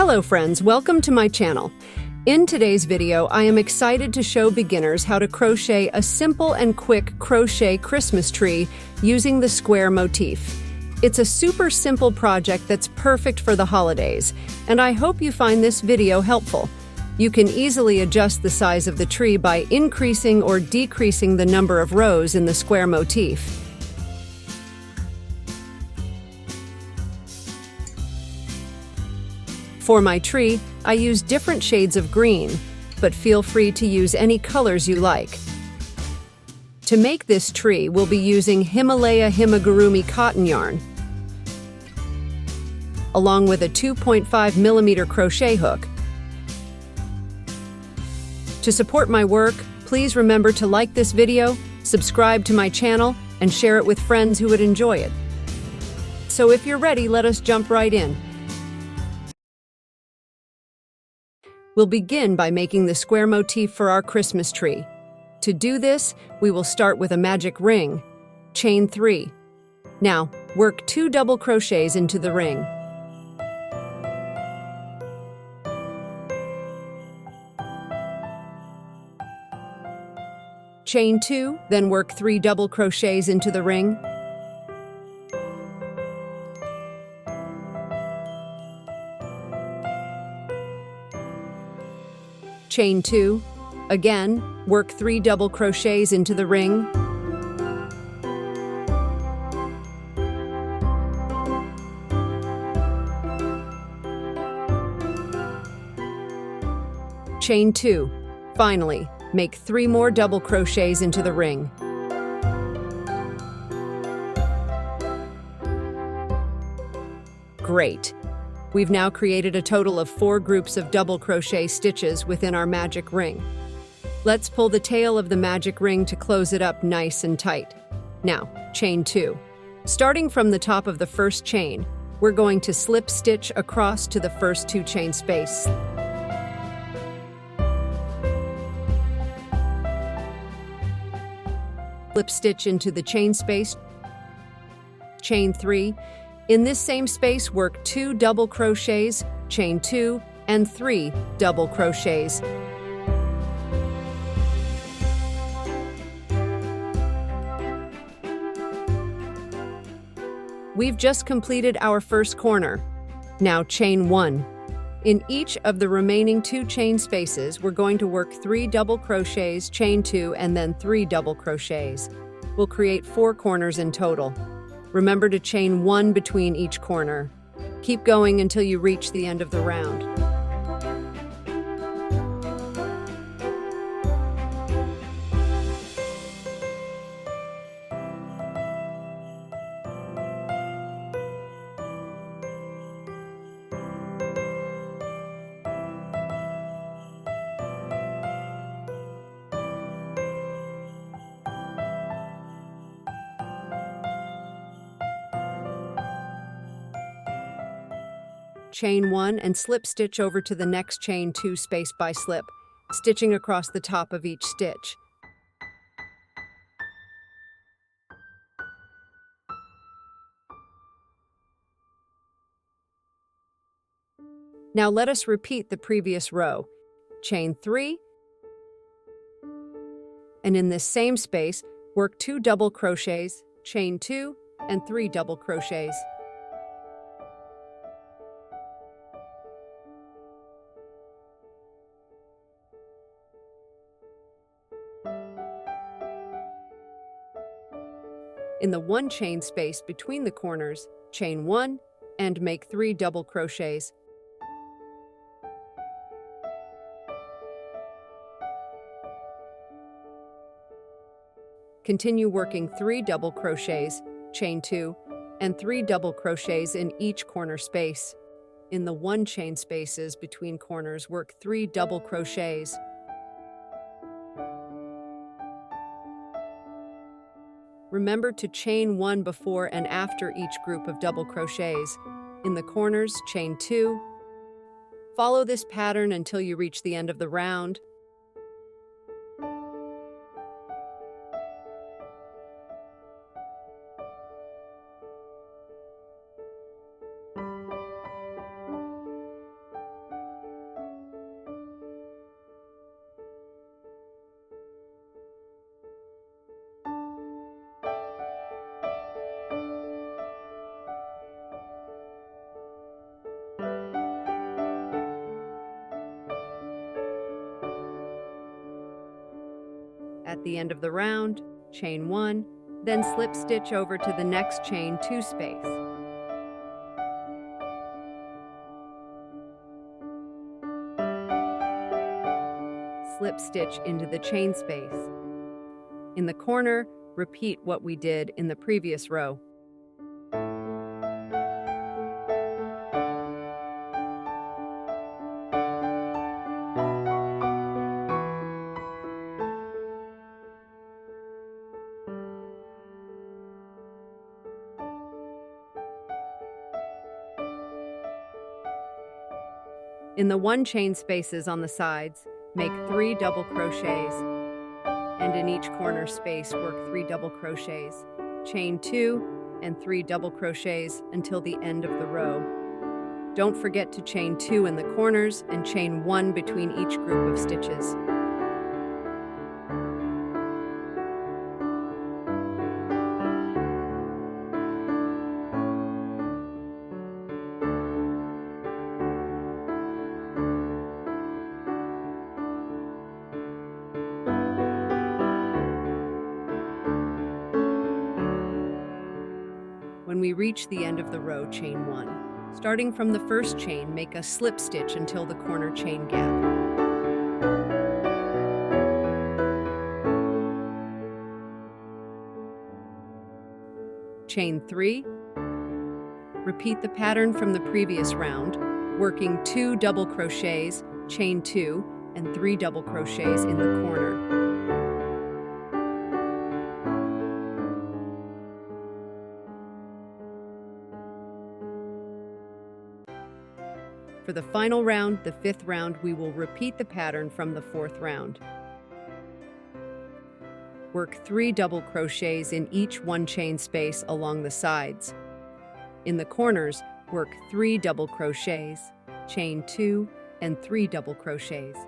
Hello friends, welcome to my channel. In today's video, I am excited to show beginners how to crochet a simple and quick crochet Christmas tree using the square motif. It's a super simple project that's perfect for the holidays, and I hope you find this video helpful. You can easily adjust the size of the tree by increasing or decreasing the number of rows in the square motif. For my tree, I use different shades of green, but feel free to use any colors you like. To make this tree, we'll be using Himalaya Himagurumi cotton yarn, along with a 2.5mm crochet hook. To support my work, please remember to like this video, subscribe to my channel, and share it with friends who would enjoy it. So if you're ready, let us jump right in. We'll begin by making the square motif for our Christmas tree. To do this, we will start with a magic ring. Chain 3. Now, work 2 double crochets into the ring. Chain 2, then work 3 double crochets into the ring. Chain 2. Again, work 3 double crochets into the ring. Chain 2. Finally, make 3 more double crochets into the ring. Great! We've now created a total of 4 groups of double crochet stitches within our magic ring. Let's pull the tail of the magic ring to close it up nice and tight. Now, chain 2. Starting from the top of the first chain, we're going to slip stitch across to the first 2 chain space. Slip stitch into the chain space. Chain 3. In this same space, work 2 double crochets, chain 2, and 3 double crochets. We've just completed our first corner. Now chain 1. In each of the remaining 2 chain spaces, we're going to work 3 double crochets, chain 2, and then 3 double crochets. We'll create 4 corners in total. Remember to chain 1 between each corner. Keep going until you reach the end of the round. Chain 1 and slip stitch over to the next chain 2 space by slip, stitching across the top of each stitch. Now let us repeat the previous row. Chain 3, and in this same space, work 2 double crochets, chain 2, and 3 double crochets. In the 1 chain space between the corners, chain 1 and make 3 double crochets. Continue working 3 double crochets, chain 2, and 3 double crochets in each corner space. In the 1 chain spaces between corners, work 3 double crochets. Remember to chain 1 before and after each group of double crochets. In the corners, chain 2. Follow this pattern until you reach the end of the round. At the end of the round, chain 1, then slip stitch over to the next chain 2 space. Slip stitch into the chain space. In the corner, repeat what we did in the previous row. In the 1 chain spaces on the sides, make 3 double crochets, and in each corner space work 3 double crochets. Chain 2 and 3 double crochets until the end of the row. Don't forget to chain 2 in the corners and chain 1 between each group of stitches. When we reach the end of the row, chain 1. Starting from the first chain, make a slip stitch until the corner chain gap. Chain 3. Repeat the pattern from the previous round, working 2 double crochets, chain 2, and 3 double crochets in the corner. For the final round, the 5th round, we will repeat the pattern from the 4th round. Work 3 double crochets in each 1 chain space along the sides. In the corners, work 3 double crochets, chain 2, and 3 double crochets.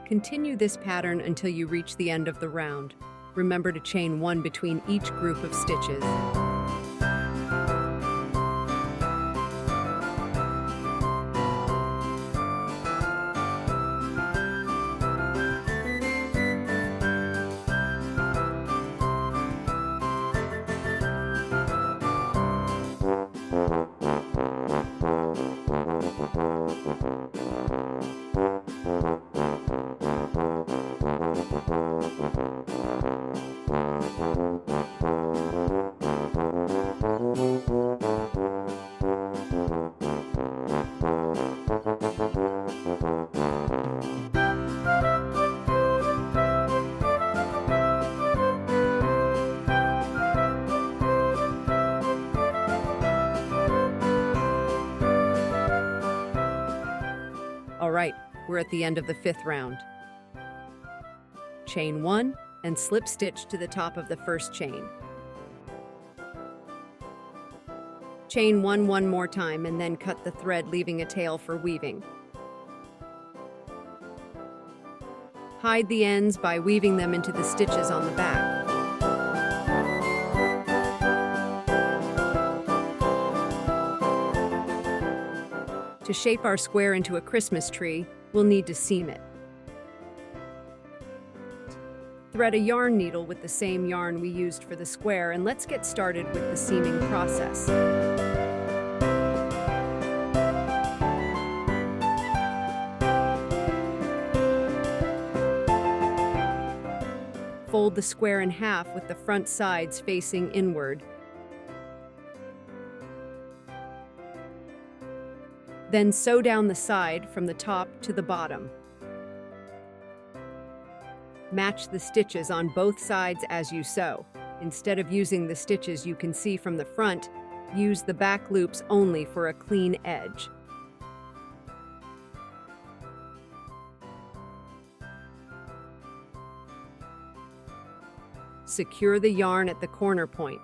Continue this pattern until you reach the end of the round. Remember to chain 1 between each group of stitches. All right, we're at the end of the 5th round. Chain 1 and slip stitch to the top of the first chain. Chain 1 one more time and then cut the thread, leaving a tail for weaving. Hide the ends by weaving them into the stitches on the back. To shape our square into a Christmas tree, we'll need to seam it. Thread a yarn needle with the same yarn we used for the square, and let's get started with the seaming process. Fold the square in half with the front sides facing inward. Then sew down the side from the top to the bottom. Match the stitches on both sides as you sew. Instead of using the stitches you can see from the front, use the back loops only for a clean edge. Secure the yarn at the corner point.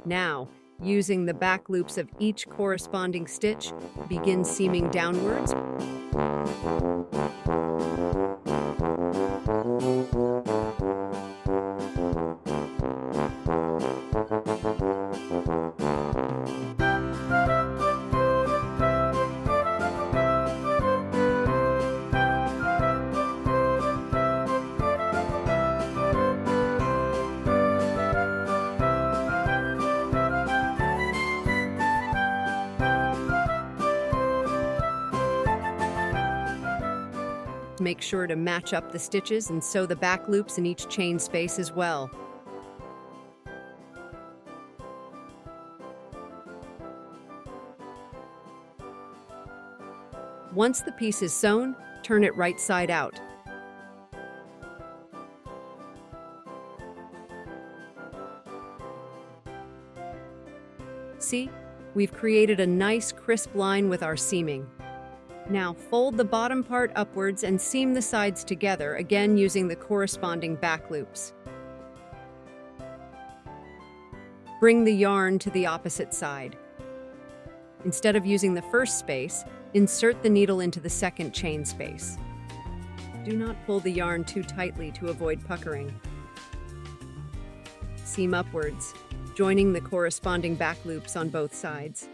Now, using the back loops of each corresponding stitch, begin seaming downwards. Make sure to match up the stitches and sew the back loops in each chain space as well. Once the piece is sewn, turn it right side out. See, we've created a nice crisp line with our seaming. Now fold the bottom part upwards and seam the sides together, again using the corresponding back loops. Bring the yarn to the opposite side. Instead of using the first space, insert the needle into the second chain space. Do not pull the yarn too tightly to avoid puckering. Seam upwards, joining the corresponding back loops on both sides.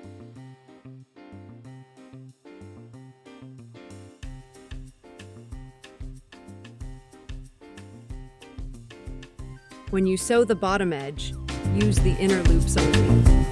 When you sew the bottom edge, use the inner loops only.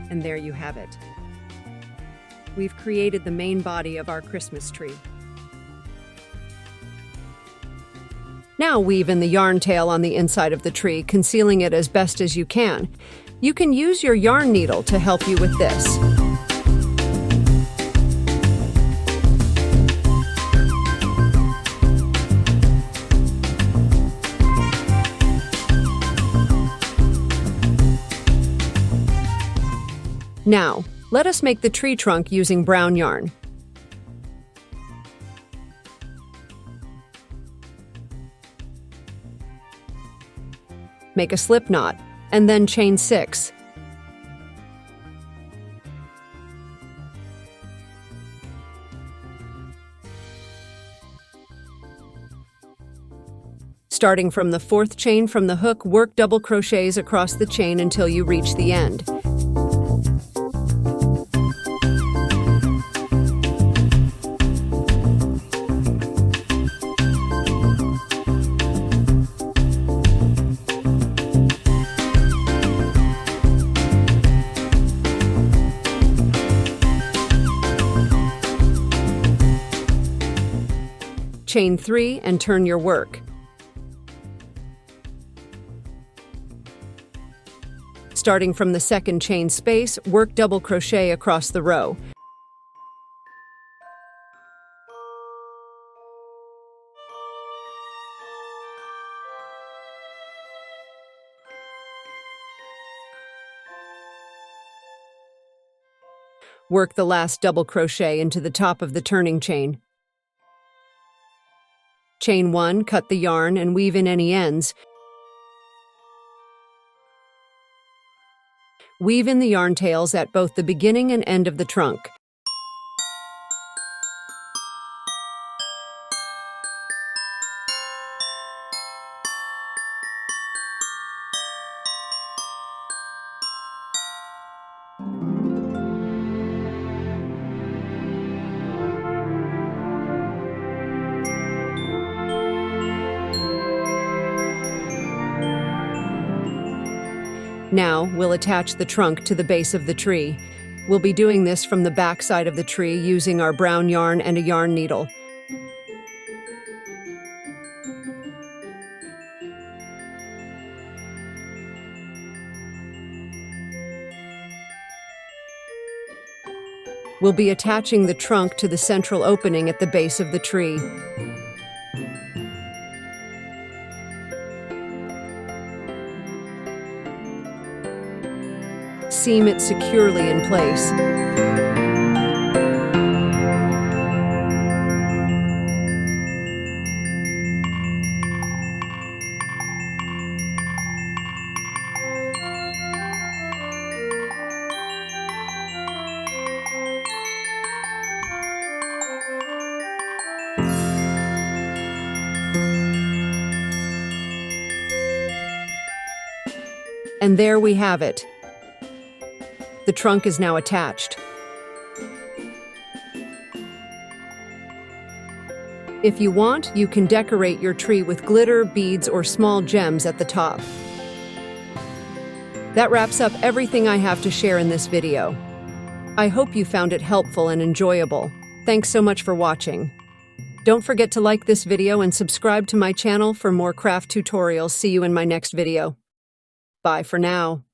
And there you have it. We've created the main body of our Christmas tree. Now weave in the yarn tail on the inside of the tree, concealing it as best as you can. You can use your yarn needle to help you with this. Now, let us make the tree trunk using brown yarn. Make a slip knot, and then chain 6. Starting from the 4th chain from the hook, work double crochets across the chain until you reach the end. Chain 3 and turn your work. Starting from the 2nd chain space, work double crochet across the row. Work the last double crochet into the top of the turning chain. Chain 1, cut the yarn and weave in any ends. Weave in the yarn tails at both the beginning and end of the trunk. Now, we'll attach the trunk to the base of the tree. We'll be doing this from the back side of the tree using our brown yarn and a yarn needle. We'll be attaching the trunk to the central opening at the base of the tree. Seam it securely in place. And there we have it. The trunk is now attached. If you want, you can decorate your tree with glitter, beads, or small gems at the top. That wraps up everything I have to share in this video. I hope you found it helpful and enjoyable. Thanks so much for watching. Don't forget to like this video and subscribe to my channel for more craft tutorials. See you in my next video. Bye for now.